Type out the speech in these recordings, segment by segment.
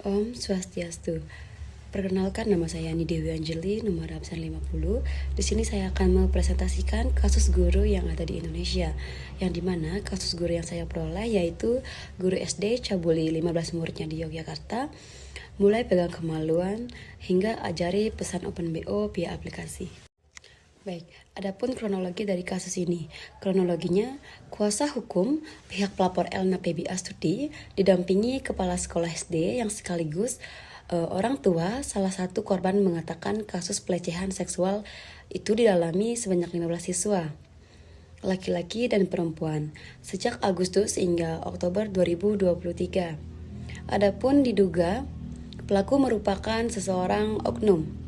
Om Swastiastu. Perkenalkan, nama saya Ani Dewi Anjeli, nomor absen 50. Di sini saya akan mempresentasikan kasus guru yang ada di Indonesia, yang dimana kasus guru yang saya peroleh yaitu guru SD cabuli 15 muridnya di Yogyakarta, mulai pegang kemaluan hingga ajari pesan Open BO via aplikasi. Baik, adapun kronologi dari kasus ini. Kronologinya, kuasa hukum pihak pelapor Elna Febi Astuti didampingi kepala sekolah SD yang sekaligus orang tua salah satu korban mengatakan kasus pelecehan seksual itu dialami sebanyak 15 siswa, laki-laki dan perempuan, sejak Agustus hingga Oktober 2023. Adapun diduga pelaku merupakan seseorang oknum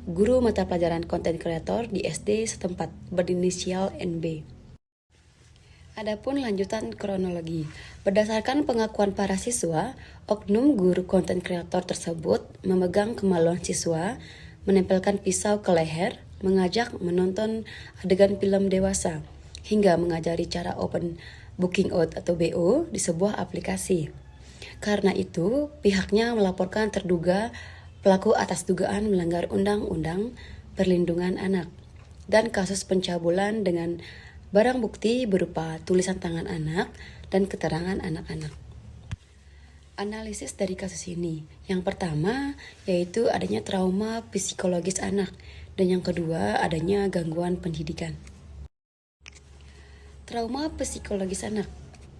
guru mata pelajaran konten kreator di SD setempat berinisial NB. Adapun lanjutan kronologi, berdasarkan pengakuan para siswa, oknum guru konten kreator tersebut memegang kemaluan siswa, menempelkan pisau ke leher, mengajak menonton adegan film dewasa, hingga mengajari cara open booking out atau BO di sebuah aplikasi. Karena itu, pihaknya melaporkan terduga pelaku atas dugaan melanggar Undang-Undang Perlindungan Anak dan kasus pencabulan dengan barang bukti berupa tulisan tangan anak dan keterangan anak-anak. Analisis dari kasus ini, yang pertama yaitu adanya trauma psikologis anak, dan yang kedua adanya gangguan pendidikan. Trauma psikologis anak.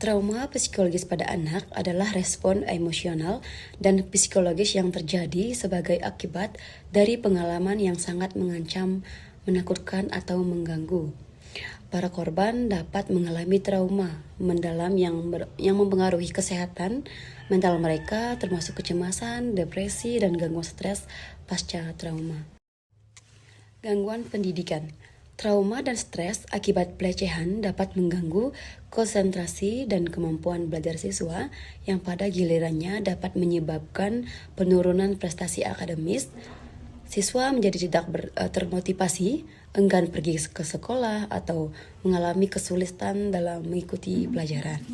Trauma psikologis pada anak adalah respon emosional dan psikologis yang terjadi sebagai akibat dari pengalaman yang sangat mengancam, menakutkan, atau mengganggu. Para korban dapat mengalami trauma mendalam yang mempengaruhi kesehatan mental mereka, termasuk kecemasan, depresi, dan gangguan stres pasca trauma. Gangguan pendidikan. Trauma dan stres akibat pelecehan dapat mengganggu konsentrasi dan kemampuan belajar siswa, yang pada gilirannya dapat menyebabkan penurunan prestasi akademis. Siswa menjadi tidak termotivasi, enggan pergi ke sekolah, atau mengalami kesulitan dalam mengikuti pelajaran.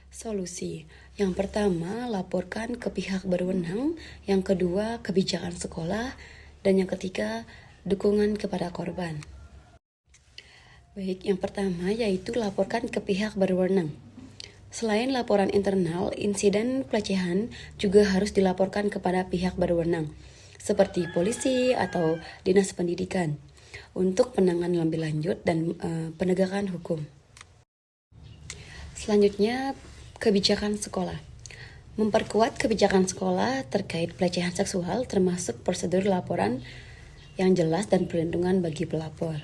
Solusi. Yang pertama, laporkan ke pihak berwenang. Yang kedua, kebijakan sekolah. Dan yang ketiga, dukungan kepada korban. Baik, yang pertama yaitu laporkan ke pihak berwenang. Selain laporan internal, insiden pelecehan juga harus dilaporkan kepada pihak berwenang, seperti polisi atau dinas pendidikan, untuk penanganan lebih lanjut dan penegakan hukum. Selanjutnya, kebijakan sekolah. Memperkuat kebijakan sekolah terkait pelecehan seksual, termasuk prosedur laporan yang jelas dan perlindungan bagi pelapor.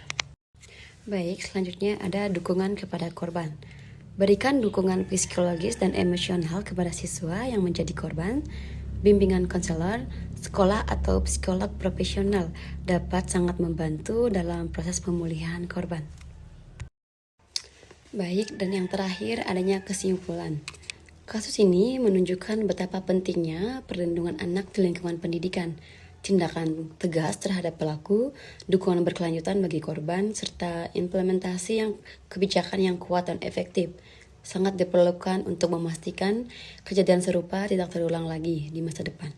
Baik, selanjutnya ada dukungan kepada korban. Berikan dukungan psikologis dan emosional kepada siswa yang menjadi korban. Bimbingan konselor, sekolah atau psikolog profesional dapat sangat membantu dalam proses pemulihan korban. Baik, dan yang terakhir adanya kesimpulan. Kasus ini menunjukkan betapa pentingnya perlindungan anak di lingkungan pendidikan, tindakan tegas terhadap pelaku, dukungan berkelanjutan bagi korban, serta implementasi kebijakan yang kuat dan efektif sangat diperlukan untuk memastikan kejadian serupa tidak terulang lagi di masa depan.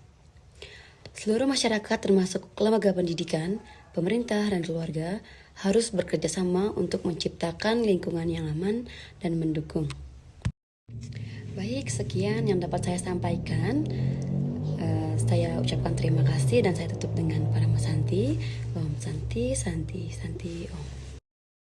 Seluruh masyarakat termasuk lembaga pendidikan, pemerintah, dan keluarga harus bekerja sama untuk menciptakan lingkungan yang aman dan mendukung. Baik, sekian yang dapat saya sampaikan. Saya ucapkan terima kasih dan saya tutup dengan Parama Santi. Om Santi, Santi, Santi, Om.